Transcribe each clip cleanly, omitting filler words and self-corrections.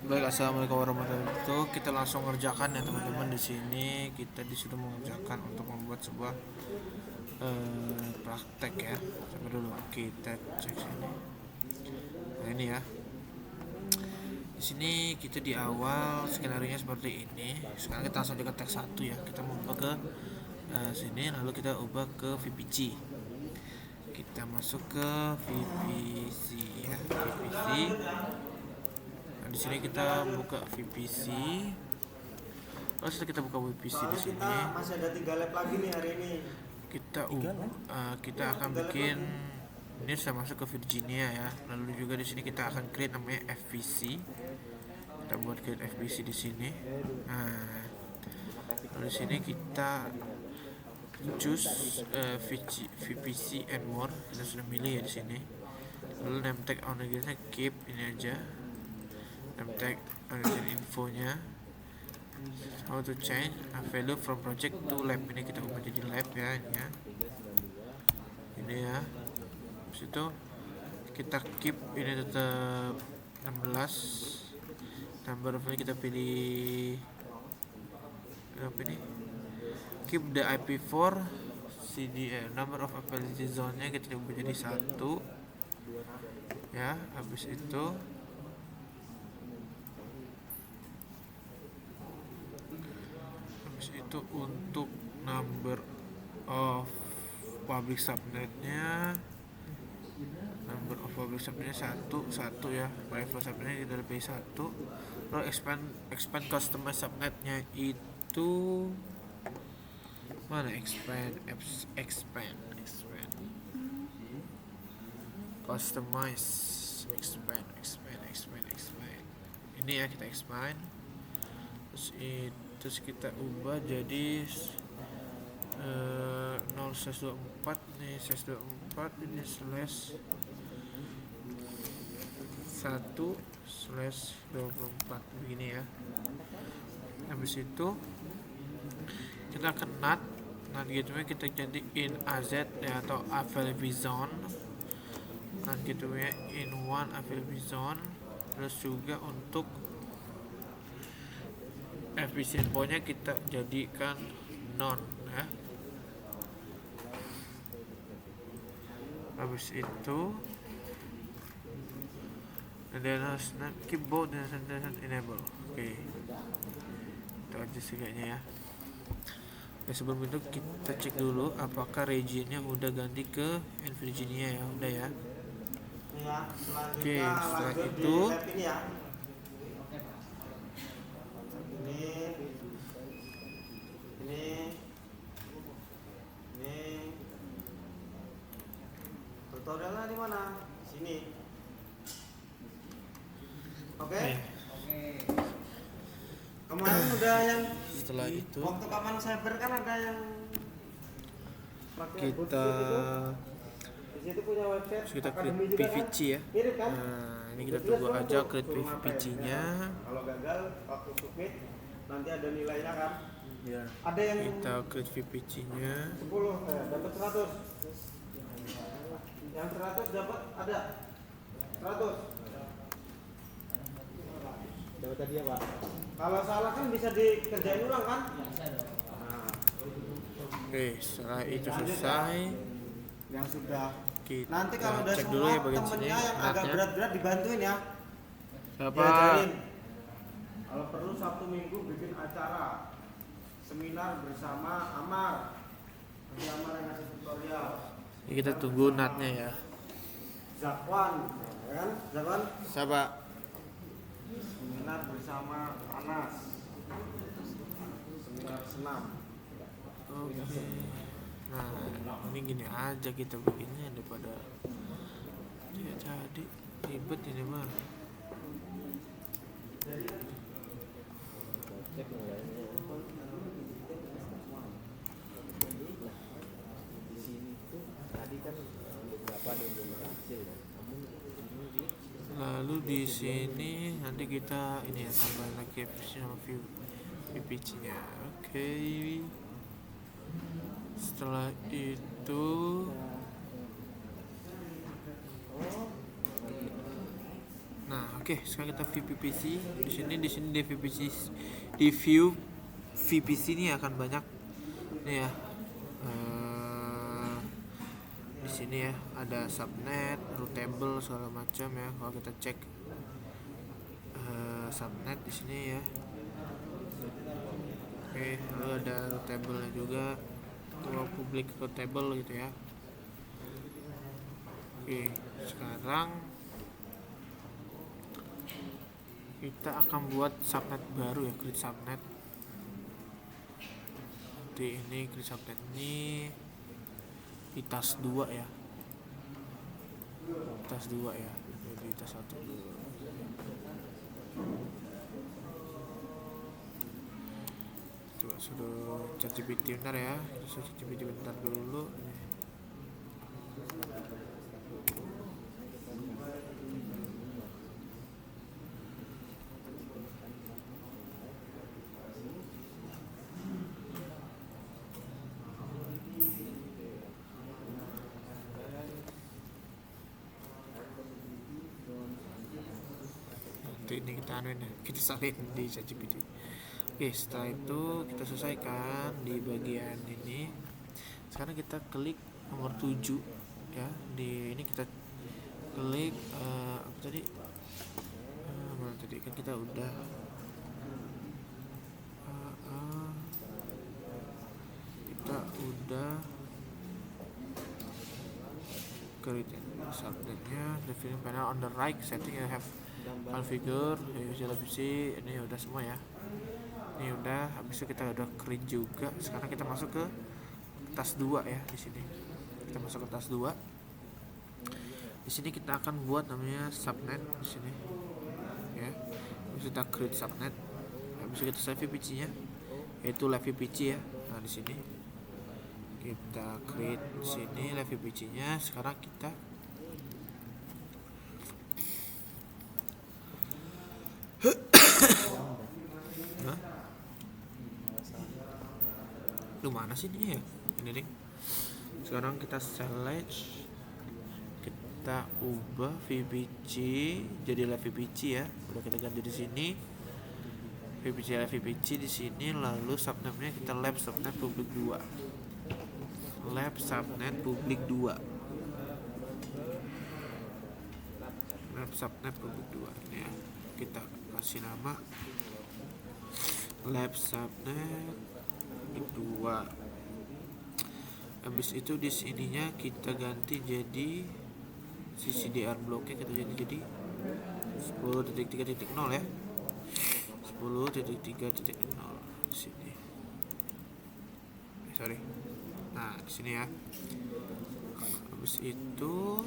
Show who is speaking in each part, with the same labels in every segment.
Speaker 1: Baik, assalamualaikum warahmatullahi wabarakatuh. Kita langsung ngerjakan ya teman-teman. Di sini kita disuruh mengerjakan untuk membuat sebuah praktek ya. Coba dulu kita cek sini. Nah ini ya. Di sini kita di awal skenario seperti ini. Sekarang kita langsung ke teks 1 ya. Kita mau ubah ke sini, lalu kita ubah ke VPG. Kita masuk ke VPC ya, VPC. Nah, di sini kita buka VPC. Lalu setelah kita buka VPC di sini,
Speaker 2: masih ada 3 lab lagi nih hari ini.
Speaker 1: Kita akan bikin ini saya masuk ke Virginia ya. Lalu juga di sini kita akan create namanya FVC. Kita buat create FVC di sini. Nah, lalu di sini kita choose VPC and more. Kita sudah milih ya di sini. Lalu name tag organization keep ini aja. Name tag organization infonya. How to change a value from project to lab, ini kita ubah jadi lab ya, ini ya. Habis itu kita keep ini tetap 16. Number of ini kita pilih berapa ini, keep the IP4 CDR, number of availability zone nya kita ubah jadi 1 ya. Habis itu untuk number of public subnetnya, satu ya. Private subnetnya kita pilih 1. Lalu expand customer subnetnya itu mana, expand customize, expand ini ya, kita expand. Terus kita ubah jadi 0/24 nih, 24 ini /1/24 begini ya. Habis itu kita akan NAT gitu ya, kita jadiin AZ ya, atau available zone. NAT gitu ya, in one available zone. Terus juga untuk efisien pokoknya kita jadikan non ya. Habis itu dan harus keep both dan enable. Oke. Itu aja sih kayaknya ya. Oke, sebelum itu kita cek dulu apakah regionnya udah ganti ke Virginia ya. Udah ya. Oke, setelah itu
Speaker 2: ini tutorialnya di mana? Sini. Oke. Kemarin udah yang
Speaker 1: setelah itu
Speaker 2: waktu kapan cyber kan ada yang
Speaker 1: kita
Speaker 2: di situ punya website
Speaker 1: kita create PVC ya.
Speaker 2: Kan?
Speaker 1: Nah, ini kita tunggu aja create PVC-nya.
Speaker 2: Kalau gagal waktu submit nanti ada nilainya kan?
Speaker 1: Ya.
Speaker 2: Ada yang
Speaker 1: kita create VPC-nya
Speaker 2: 10 dapat 100. Yang 100 dapat ada 100. Dapat tadi ya, Pak. Kalau salah kan bisa dikerjain ulang kan? Nah.
Speaker 1: Oke, setelah itu selesai
Speaker 2: Yang sudah
Speaker 1: kita
Speaker 2: nanti kalau udah
Speaker 1: cek
Speaker 2: semua
Speaker 1: dulu ya bagian sini
Speaker 2: temennya yang agak berat-berat dibantuin ya.
Speaker 1: siapa.
Speaker 2: Diajarin. Kalau perlu Sabtu Minggu bikin acara seminar bersama Amar. Nanti Amar yang ngasih tutorial.
Speaker 1: Ini kita tunggu natnya ya.
Speaker 2: Zakwan, ya kan? Zakwan.
Speaker 1: Siapa?
Speaker 2: Seminar bersama Anas. Seminar senam.
Speaker 1: Oke. Nah, ini gini aja kita bikinnya daripada ya jadi ribet ini mah. Lalu di sini nanti kita ini ya, tambahin lagi sama VPC-nya. Oke. Setelah itu nah oke, Oke, sekarang kita view VPC. Di sini di VPC, di view VPC ini akan banyak nih ya. Di sini ya ada subnet, route table segala macam ya. Kalau kita cek subnet di sini ya. Oke, lalu ada route table-nya juga, atau public route table gitu ya. Oke, sekarang kita akan buat subnet baru ya, create subnet. Nanti ini create subnet ini di task 2 ya, task 2 ya, jadi task 1 dulu. Coba suruh ChatGPT bentar ya, suruh ChatGPT bentar dulu. Ini kita anuin ya, kita salin di ChatGPT. Oke, setelah itu kita selesaikan di bagian ini. Sekarang kita klik nomor 7 ya. Di ini kita klik apa tadi? Mana tadi kan kita udah create subnetnya. The film panel on the right setting you have configure visual PC. Ini udah semua ya, ini udah. Habis itu kita udah create juga. Sekarang kita masuk ke task 2 ya. Di sini kita masuk ke task 2. Di sini kita akan buat namanya subnet di sini ya. Habis kita create subnet, habis itu kita save VPC nya, yaitu live VPC ya. Nah di sini kita create di sini live VPC nya. Sekarang kita lu mana sih ini ya, ini nih. Sekarang kita select, kita ubah VPC jadi live VPC ya. Udah kita ganti di sini VPC live VPC di sini. Lalu subnetnya kita lab subnet public 2, lab subnet public 2, lab subnet public 2 ini ya. Kita kasih nama lab subnet public 2. Habis itu di sininya kita ganti jadi CDR bloknya kita jadi 10.3.0 ya, 10.3.0 di sini. Sorry. Nah di sini ya. Habis itu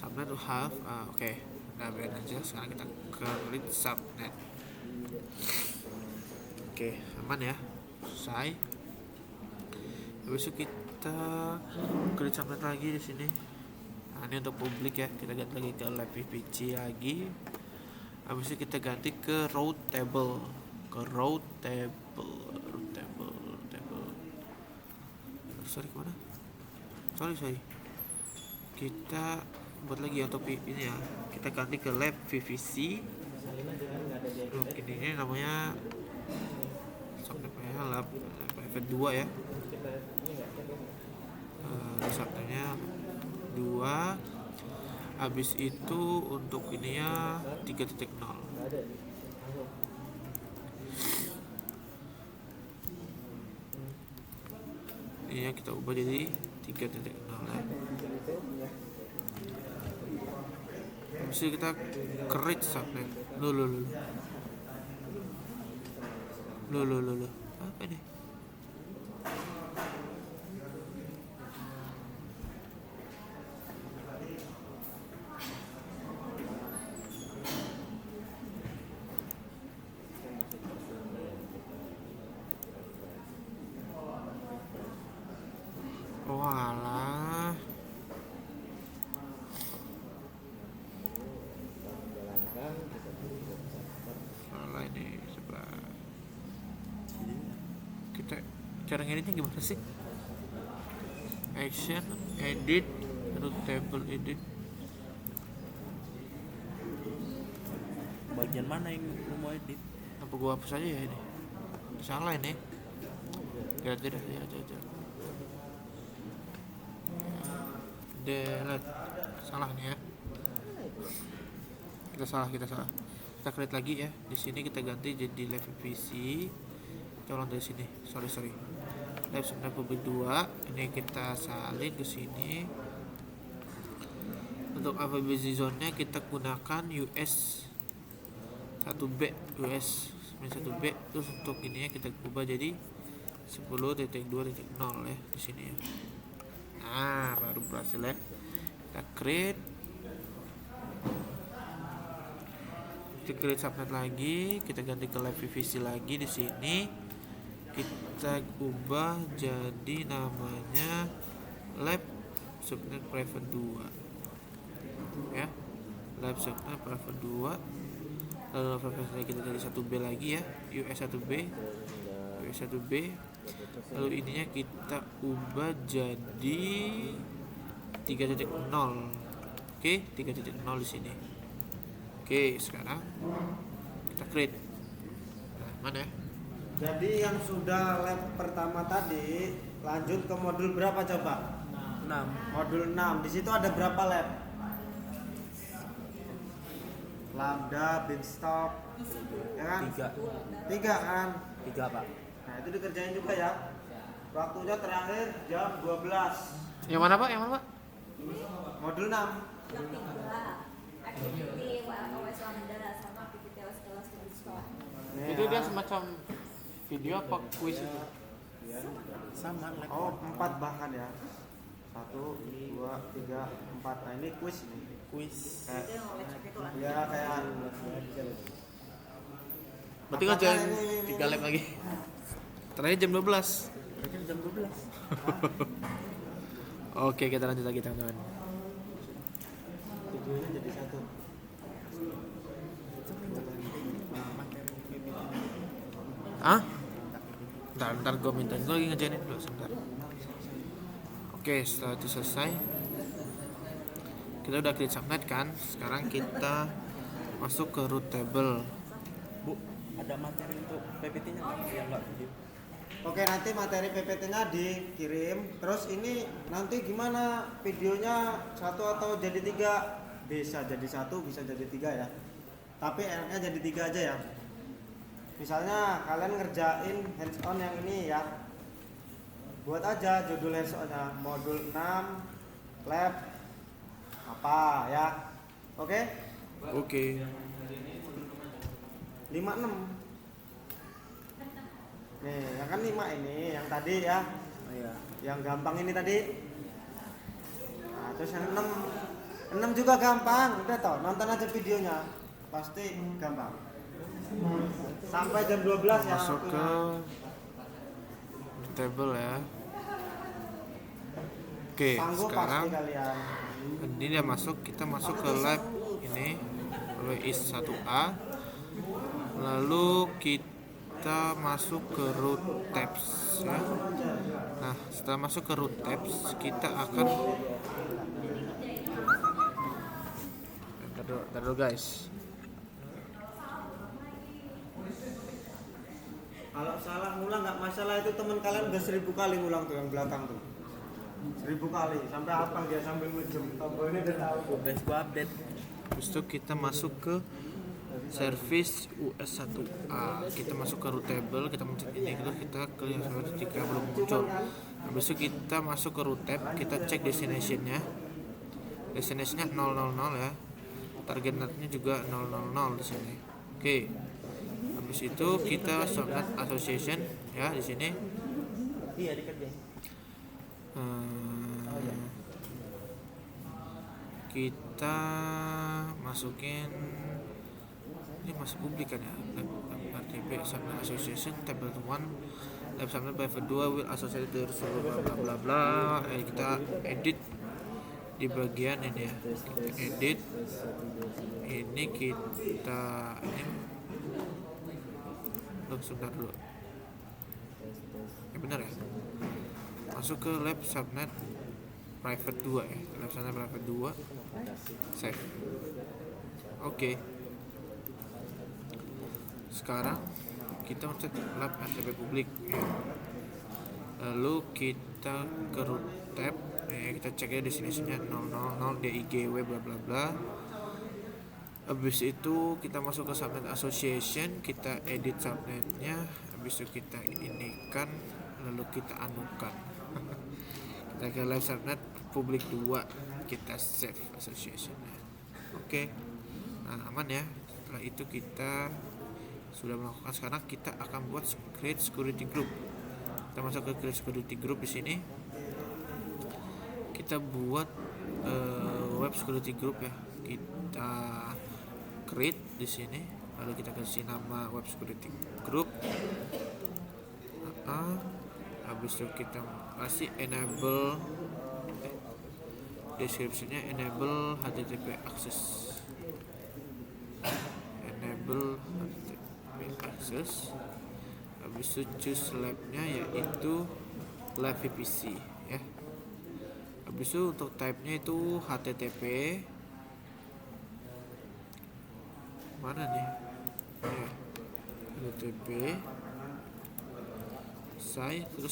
Speaker 1: subnet to have oke. Nah biar aja. Sekarang kita create subnet. Oke, aman ya, selesai. Habis itu kita create subnet lagi di sini. Nah ini untuk publik ya, kita ganti lagi ke live VPC lagi. Habis itu kita ganti ke route table, sorry kemana? Sorry. Kita buat lagi untuk ini ya. Kita ganti ke live VPC. Mungkin ini namanya subnetnya lab 2 ya. Subnetnya 2. Habis itu untuk ininya 3.0. Ini kita ubah jadi 3.0 ya. Habis itu kita create subnet. Loh. Apa ini? Walah. Salah ini sebelah. Kita cara ngeditnya gimana sih? Action, edit, route table edit.
Speaker 3: Bagian mana yang lu mau edit?
Speaker 1: Apa gua hapus aja ya ini? Salah ini. Ya tidak ya aja. Delete. Salah nih ya. Kita salah. Kita create lagi ya. Di sini kita ganti jadi live FVC. Kita ulang dari sini. Sorry. Live subnet public 2. Ini kita salin ke sini. Untuk AVBC zone-nya kita gunakan US 1B terus untuk ininya kita ubah jadi 10.2.0 ya di sini ya. Nah, baru berhasil ya. Kita create subnet lagi, kita ganti ke live VVC lagi di sini. Kita ubah jadi namanya live subnet private 2. Ya. Live subnet private 2. Lalu frekuensinya kita jadi 1B lagi ya, US 1B. Lalu ininya kita ubah jadi 3.0. Oke, 3.0 di sini. Oke, sekarang kita create. Nah, mana ya?
Speaker 2: Jadi yang sudah lab pertama tadi lanjut ke modul berapa coba?
Speaker 3: 6.
Speaker 2: Modul 6. Di situ ada berapa lab? Lambda, beanstalk, ya kan? 3 kan?
Speaker 3: 3 Pak.
Speaker 2: Nah itu dikerjain juga ya. Waktunya terakhir jam 12.
Speaker 1: Yang mana Pak?
Speaker 2: Modul 6.
Speaker 4: Activity OS Lambda sama PPT OS kelas di sekolah.
Speaker 1: Itu dia semacam video apa kuis itu?
Speaker 3: Sama lab.
Speaker 2: Oh 4 bahkan ya. 1, 2, 3, 4. Nah ini kuis ini.
Speaker 3: Kuis.
Speaker 4: Itu yang oleh cek itu lah.
Speaker 2: Ya kayak
Speaker 1: Berarti ngerjain 3 lab lagi. Terakhir jam 12.
Speaker 3: Berarti jam 12.
Speaker 1: Oke, kita lanjut lagi teman-teman.
Speaker 2: videonya jadi satu.
Speaker 1: Ah? Ntar gue minta, gue lagi ngejainin dulu sebentar. Oke, setelah itu selesai, kita udah create subnet kan. Sekarang kita masuk ke root table.
Speaker 3: Bu, ada materi untuk PPT-nya yang enggak video.
Speaker 2: Oke, nanti materi PPT-nya dikirim. Terus ini nanti gimana videonya satu atau jadi 3? Bisa jadi 1, bisa jadi 3 ya. Tapi enaknya jadi 3 aja ya. Misalnya kalian ngerjain hands on yang ini ya. Buat aja judul hands on-nya modul 6 lab apa ya. Oke?
Speaker 1: Oke.
Speaker 2: 56. Nih, yang kan 5 ini, yang tadi ya.
Speaker 3: Oh iya.
Speaker 2: Yang gampang ini tadi. Nah, terus yang 6 juga gampang. Udah tau, nonton aja videonya. Pasti gampang. Sampai jam 12 ya.
Speaker 1: Masuk ke table ya. Oke,
Speaker 2: Sanggup
Speaker 1: sekarang
Speaker 2: pasti kalian.
Speaker 1: ini dia masuk, kita masuk ke lab ini WIS 1A. Lalu kita masuk ke root tabs ya. Nah, setelah masuk ke root tabs, kita akan Bentar dulu guys.
Speaker 2: Kalau salah ngulang nggak masalah, itu teman kalian udah 1000 kali ngulang tuh yang belakang tuh. 1000 kali sampai hafal dia sambil ngejem. Tombolnya udah tahu.
Speaker 3: Best gua update.
Speaker 1: Habis itu kita masuk ke service US1A. Kita masuk ke root table, kita mencet ini, terus kita klik jika belum muncul. Habis itu kita masuk ke root tab, kita cek destination-nya. Destination-nya 000 ya. Target netnya juga 000 di sini. Oke. Habis itu kita subnet association ya di sini.
Speaker 3: Iya, dikerjain.
Speaker 1: Kita masukin ini masih publik kan ya, RTP subnet association table 1 lab subnet private 2 will associate the bla bla bla bla. Kita edit di bagian ini ya, kita edit ini, kita ini sebentar dulu ya, benar ya, masuk ke lab subnet private 2 ya, lab subnet private 2 save. Oke. sekarang kita mencet lab RTP publik ya. Lalu kita ke root tab ya, kita cek ya destinasinya 000 DIGW bla bla bla. Habis itu kita masuk ke subnet association, kita edit subnetnya, habis itu kita inikan, lalu kita anukan. Kita ke live subnet publik 2, kita save associationnya. Oke. Nah, aman ya. Setelah itu kita sudah melakukan, sekarang kita akan buat create security group. Kita masuk ke create security group di sini. Kita buat web security group ya. Kita create di sini, lalu kita kasih nama web security group. Habis itu kita kasih enable descriptionnya enable HTTP access. Enable HTTP access. Habis itu choose labnya yaitu lab VPC ya. Habis itu untuk type-nya itu HTTP. Mana nih? Ya. HTTP. Terus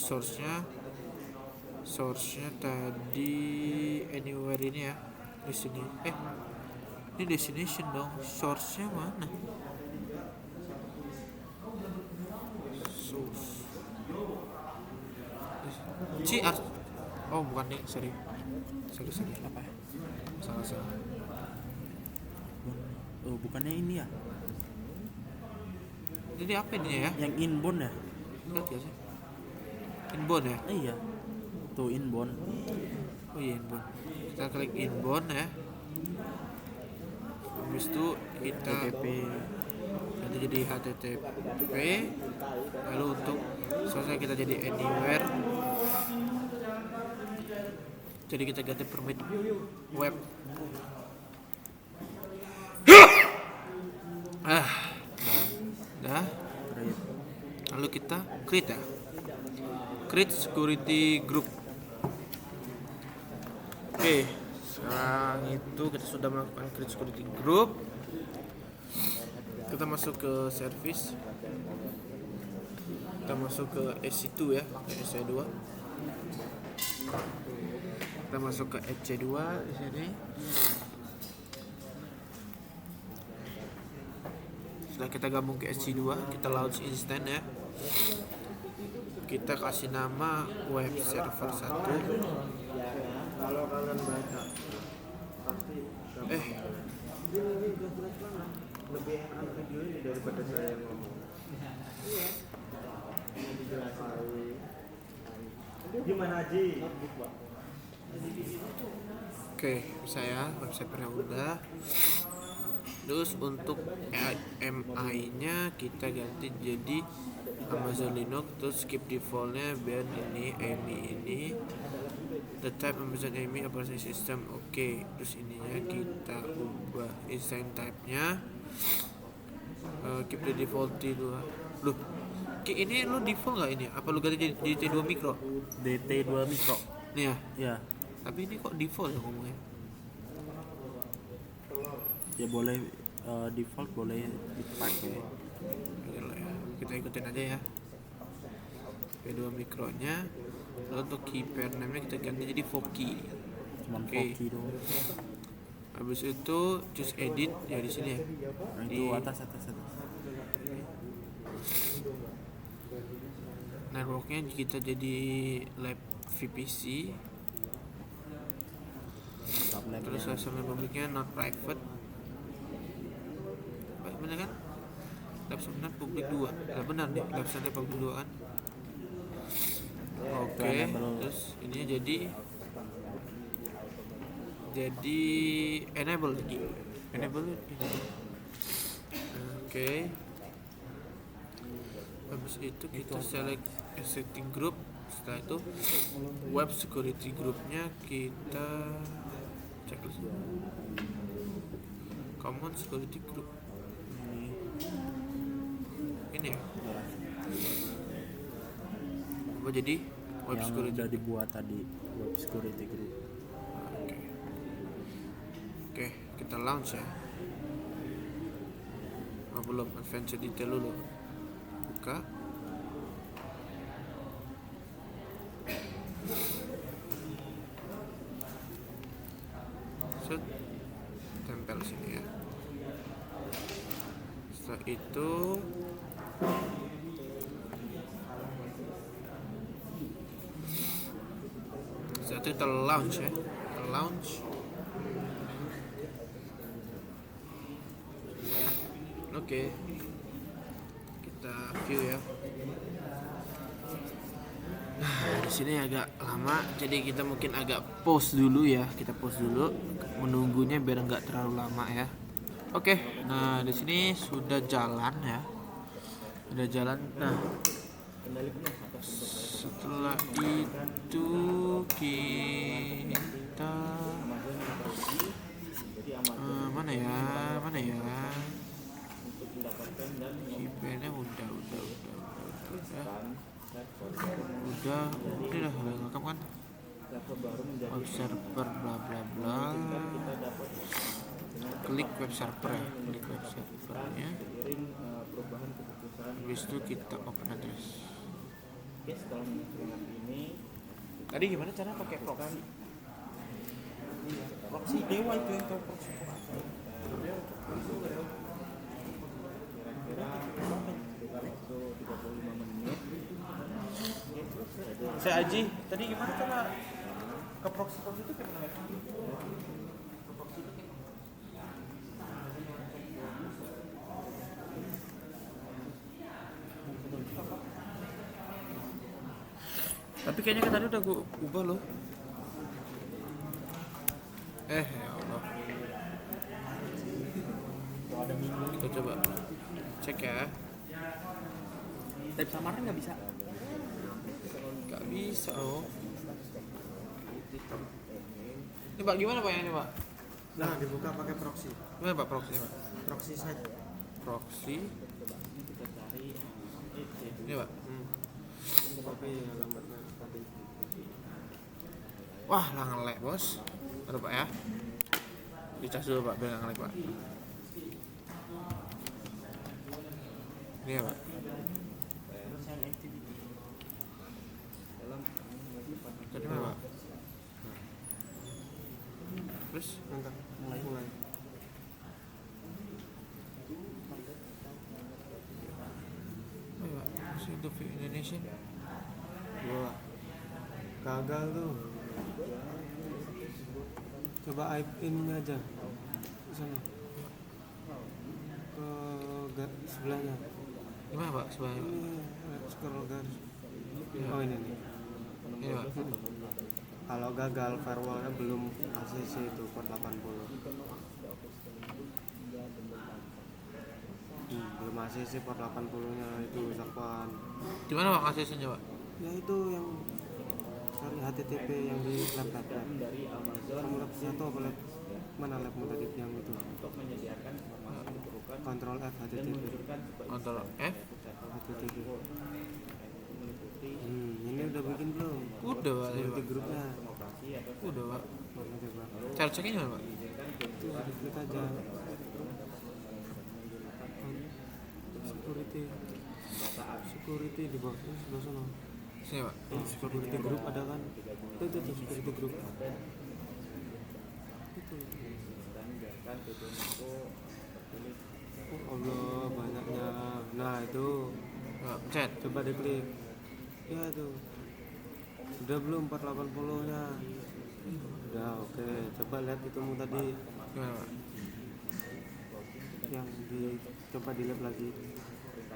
Speaker 1: source-nya tadi anywhere ini ya. Di sini. Ini destination dong. Source-nya mana? Source. Oh, bukan nih, sorry.
Speaker 3: Apa ya?
Speaker 1: Salah.
Speaker 3: Oh, bukannya ini ya?
Speaker 1: Jadi apa ini ya?
Speaker 3: Yang inbound ya?
Speaker 1: Lihat gak sih? Inbound ya?
Speaker 3: Iya. Tuh inbound.
Speaker 1: Oh iya, inbound. Kita klik inbound ya. Habis itu kita
Speaker 3: HTTP.
Speaker 1: nanti jadi HTTP. Lalu untuk selesai kita jadi anywhere. Jadi kita ganti permit web. Dah. Lalu kita create ya. Create security group. Oke, sekarang itu kita sudah melakukan create security group. Kita masuk ke service. Kita masuk ke SC2 ya, ke SC2. Kita masuk ke SC2 di sini. Setelah kita gabung ke SC2, kita launch instant ya. Kita kasih nama web server 1.
Speaker 2: Kalau kalian baca pasti lebih enak video ini daripada saya yang ngomong. Gimana Ji?
Speaker 1: Oke, saya web servernya udah. Terus untuk MI-nya kita ganti jadi Amazon Linux, terus skip defaultnya biar ini AMI ini. The type Amazon AMI operating system, oke. Terus ininya kita ubah instance type-nya. Keep the default T2. Loh, ini lu default nggak ini? Apa lu ganti jadi T2 micro?
Speaker 3: DT2 micro.
Speaker 1: Nih ya.
Speaker 3: Ya.
Speaker 1: Tapi ini kok default ya ngomongnya?
Speaker 3: Ya boleh default boleh dipakai.
Speaker 1: Oke ya. Kita ikutin aja ya. P2 mikronya. Lalu untuk key pair name-nya kita ganti jadi Foki.
Speaker 3: Cuman
Speaker 1: Oke.
Speaker 3: Foki doang.
Speaker 1: Habis itu choose edit ya di sini ya.
Speaker 3: Nah, itu atas.
Speaker 1: Networknya kita jadi lab VPC. Terus subnet publiknya not private. Baik, bener kan? Lab subnet publik 2. Nah, benar nih, lab subnet publik 2 kan. Oke, terus ini jadi enable lagi. Enable ini. Oke. Habis itu kita select existing group. Setelah itu web security groupnya kita checklist. Common security group. Ini ya. Apa jadi web
Speaker 3: yang
Speaker 1: security
Speaker 3: udah dibuat tadi, web security group.
Speaker 1: Oke, kita launch ya. belum, advanced detail dulu. Buka. Set. Tempel sini ya. Setelah itu kita launch ya. Kita launch. Oke. Kita view ya. Di sini agak lama, jadi kita mungkin agak pause dulu ya. Kita pause dulu, menunggunya biar nggak terlalu lama ya. Oke, nah di sini sudah jalan ya. Sudah jalan. Nah, setelah itu kita mana ya? Keypadnya udah dah ngerekam kan. Web server bla bla bla. Klik web server ya, klik web servernya. Habis itu kita open address. Tadi gimana cara pakai proxy?
Speaker 3: Proxy dewa itu yang tahu proxy.
Speaker 1: Saya Aji, tadi gimana cara ke proxy itu gimana? Tapi kayaknya kan tadi udah gue ubah loh. Ya Allah. Kita coba cek ya.
Speaker 3: Type samaran nggak bisa.
Speaker 1: Gak bisa loh. Ini Pak gimana Pak yang ini Pak?
Speaker 2: Nah, dibuka pakai proxy.
Speaker 1: Gimana Pak proxy Pak?
Speaker 2: Proxy site.
Speaker 1: Proxy. Ini Pak.
Speaker 2: Tapi alamatnya tadi.
Speaker 1: Wah lah ngelek bos. Aduh Pak ya. Dicas dulu Pak biar nggak ngelek Pak. Ini ya Pak. Tadi mana Pak? Terus?
Speaker 2: Mantap, mulai.
Speaker 1: Ayo Pak. Masih untuk Indonesia.
Speaker 2: Wah, gagal tuh. Coba ininya aja ke sana, ke sebelahnya.
Speaker 1: Gimana Pak sebelahnya Pak?
Speaker 2: Ini scroll garis.
Speaker 1: Ya.
Speaker 2: Oh ini nih.
Speaker 1: Ini Pak.
Speaker 2: Kalau gagal firewallnya belum ACC itu port 80. Belum ACC port 80 nya itu usapan.
Speaker 1: Gimana Pak ACC-nya Pak?
Speaker 2: Ya itu yang cari HTTP yang di lab. Kamu lab satu apa lab? Mana labmu tadi yang itu? Control F HTTP.
Speaker 1: Kontrol F.
Speaker 2: HTTP. Ini udah bikin belum?
Speaker 1: Udah Pak.
Speaker 2: Security grupnya.
Speaker 1: Udah Pak.
Speaker 2: Mana coba?
Speaker 1: Cara ceknya gimana Pak?
Speaker 2: Itu klik aja. Security di bawah itu sebelah sana.
Speaker 1: Sini Pak.
Speaker 2: Security group ada kan? Itu security group. Itu. Oh Allah banyaknya. Nah itu.
Speaker 1: Pak, pencet.
Speaker 2: Coba diklik. Ya tuh. Udah belum 480 nya? Udah oke. Coba lihat itumu tadi
Speaker 1: Gimana Pak?
Speaker 2: yang coba di lab lagi.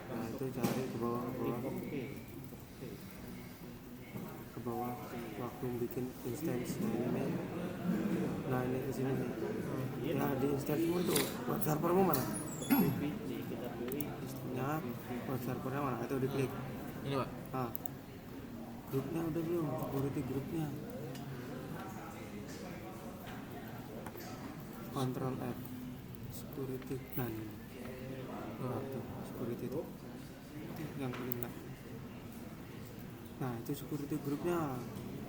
Speaker 2: Nah itu cari ke bawah waktu bikin instance. Nah ini di sini nih. Ya di instance-mu tuh web servermu mana? Ya web servernya mana? Itu diklik.
Speaker 1: Ini Pak.
Speaker 2: Ah, grupnya udah belum? Security grupnya. Control F. Security. Nah, ini. Oh, itu security itu yang paling enggak. Nah, itu security grupnya.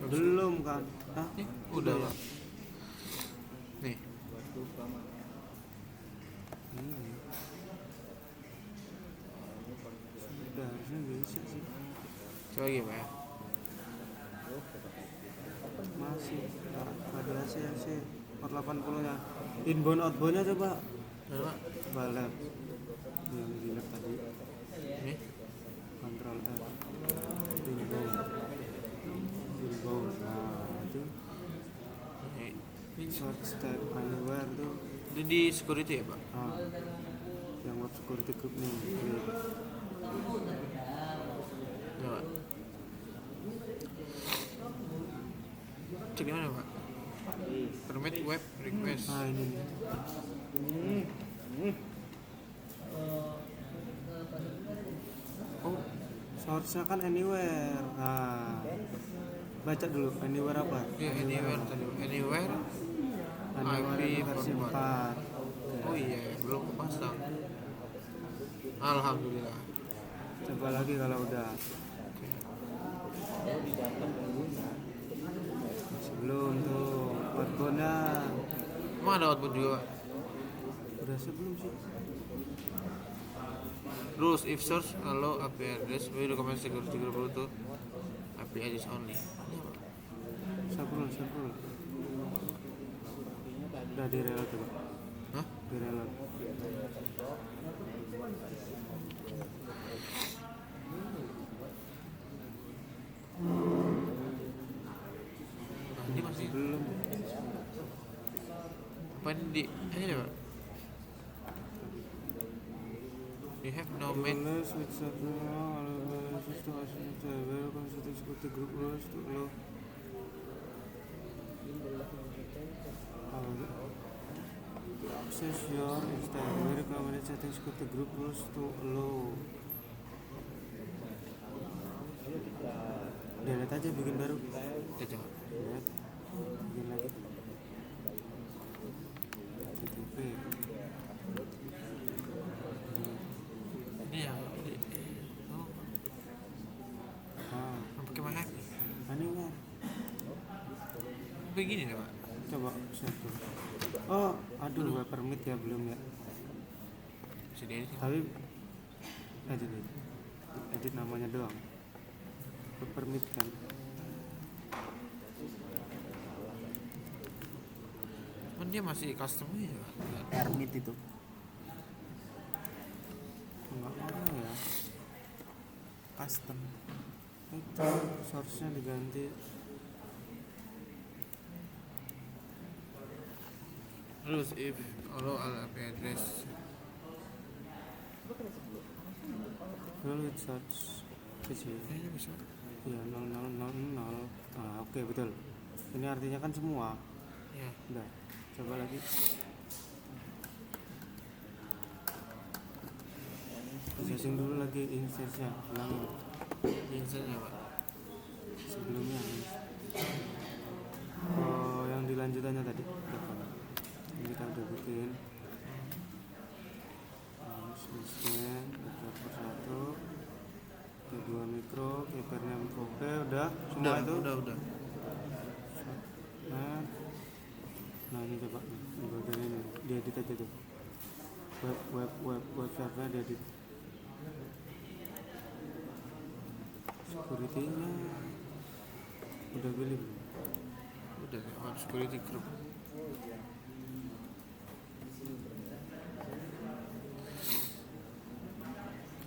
Speaker 2: Belum kan? Hah?
Speaker 1: Udah Pak. Nih.
Speaker 2: ya harusnya bisa sih.
Speaker 1: Coba gimana?
Speaker 2: Masih radiasi sih 480 nya. Inbound outboundnya coba
Speaker 1: Coba
Speaker 2: lihat yang dilihat tadi.
Speaker 1: ini.
Speaker 2: Control F inbound, nah itu
Speaker 1: Ini
Speaker 2: short step anywhere tuh.
Speaker 1: itu di security ya pak?
Speaker 2: Yang web security group nih.
Speaker 1: Coba. Cek di mana pak? Permit web request.
Speaker 2: Nah ini nih. Oh, source-nya kan anywhere. Nah, baca dulu anywhere apa?
Speaker 1: Ya anywhere tadi. Anywhere
Speaker 2: Anywhere
Speaker 1: IP
Speaker 2: versi
Speaker 1: 4.
Speaker 2: 4.
Speaker 1: Oh iya belum kepasang. Alhamdulillah.
Speaker 2: Coba lagi kalau udah. Sebelum tuh outbound-nya
Speaker 1: Emang ada output juga pak?
Speaker 2: udah sebelum sih.
Speaker 1: Rules if source allow API address we recommend security group to API address only. Ini apa?
Speaker 2: Sabrul. Udah di reload coba.
Speaker 1: Hah?
Speaker 2: Di reload.
Speaker 1: Nah, ini masih
Speaker 2: Belum.
Speaker 1: apa ini di ini deh pak? We have no made
Speaker 2: Rules with certain allow to assign to a consulting security group rules to allow. To access your instance, we recommend setting security group rules to allow. Delete aja, bikin baru.
Speaker 1: ya coba.
Speaker 2: Delete. Bikin lagi. TTP.
Speaker 1: Ini yang oh pakai mana?
Speaker 2: Anywhere.
Speaker 1: Begini deh pak.
Speaker 2: Coba satu. Oh, aduh, web permit ya belum ya.
Speaker 1: Bisa di edit.
Speaker 2: Tapi edit namanya doang. Web permit kan.
Speaker 1: Cuman dia masih custom aja pak.
Speaker 2: Permit itu. Enggak apa ya. Custom. Itu source-nya diganti.
Speaker 1: Rules if allow all API address.
Speaker 2: Rule with source. Kecil.
Speaker 1: Kayaknya bisa.
Speaker 2: Iya 0000. Ah, oke betul. Ini artinya kan semua.
Speaker 1: Ya.
Speaker 2: Udah. Coba lagi. Setting dulu lagi instance-nya. Ulangin
Speaker 1: Instannya pak.
Speaker 2: sebelumnya. Oh, yang dilanjutannya tadi. Ini kita udah bikin. System, server 1, T2 mikro, keepernya oke, udah semua itu.
Speaker 1: Udah.
Speaker 2: Nah ini coba di bagian ini diedit aja tuh. Web servernya diedit. Security-nya udah pilih belum?
Speaker 1: Udah web security group.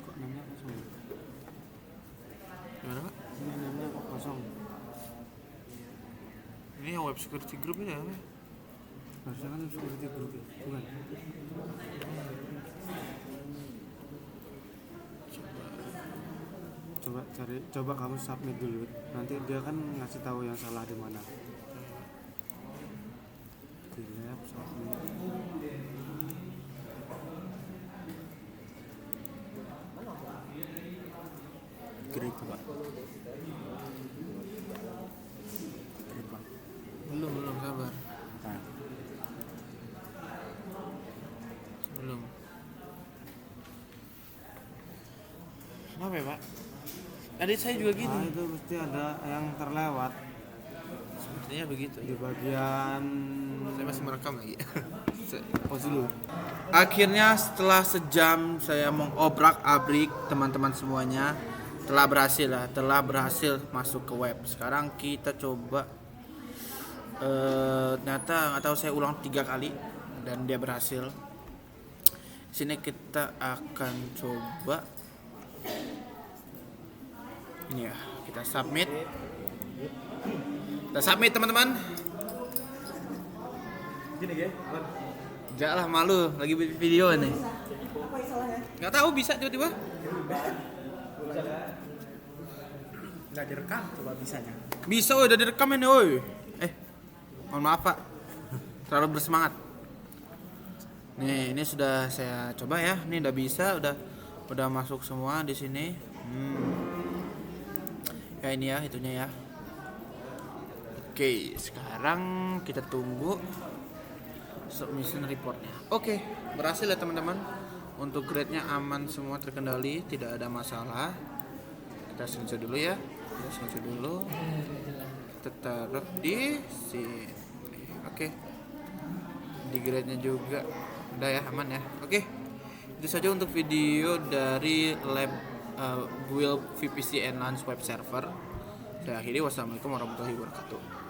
Speaker 2: Kok namanya kosong?
Speaker 1: Gimana pak?
Speaker 2: Ini namanya kok kosong?
Speaker 1: Ini yang web security group ini apa?
Speaker 2: Harusnya kan security group ya, bukan? Coba kamu submit dulu. Nanti dia kan ngasih tahu yang salah di mana. Di lab submit. Klik coba. Klik Bang.
Speaker 1: Belum sabar.
Speaker 2: Nah,
Speaker 1: Belum. Kenapa ya pak? Adik saya juga
Speaker 2: nah
Speaker 1: gini.
Speaker 2: itu pasti ada yang terlewat
Speaker 1: Sepertinya begitu.
Speaker 2: di bagian
Speaker 1: Saya masih merekam lagi. Pause dulu. Akhirnya setelah sejam saya mengobrak-abrik teman-teman semuanya, telah berhasil masuk ke web. Sekarang kita coba. Ternyata nggak tahu, saya ulang 3 kali dan dia berhasil. Sini kita akan coba ini ya, kita submit teman-teman.
Speaker 3: Gini ya.
Speaker 1: Janganlah malu, lagi video nih.
Speaker 3: Apa salahnya?
Speaker 1: Nggak tahu bisa tiba-tiba.
Speaker 3: Nggak direkam, coba bisanya.
Speaker 1: Bisa, udah direkam ini, woi. Mohon maaf Pak, terlalu bersemangat. Nih, ini sudah saya coba ya. Ini udah bisa, udah masuk semua di sini. Ya ini ya, itunya ya. Oke, sekarang kita tunggu submission reportnya. Oke, berhasil ya teman-teman. Untuk grade-nya aman semua, terkendali, tidak ada masalah. Kita screenshot dulu ya. Kita taruh di sini. Oke. Di grade-nya juga udah ya, aman ya. Oke. Itu saja untuk video dari lab Guild VPC Enhanced Web Server. Saya akhiri, wassalamualaikum warahmatullahi wabarakatuh.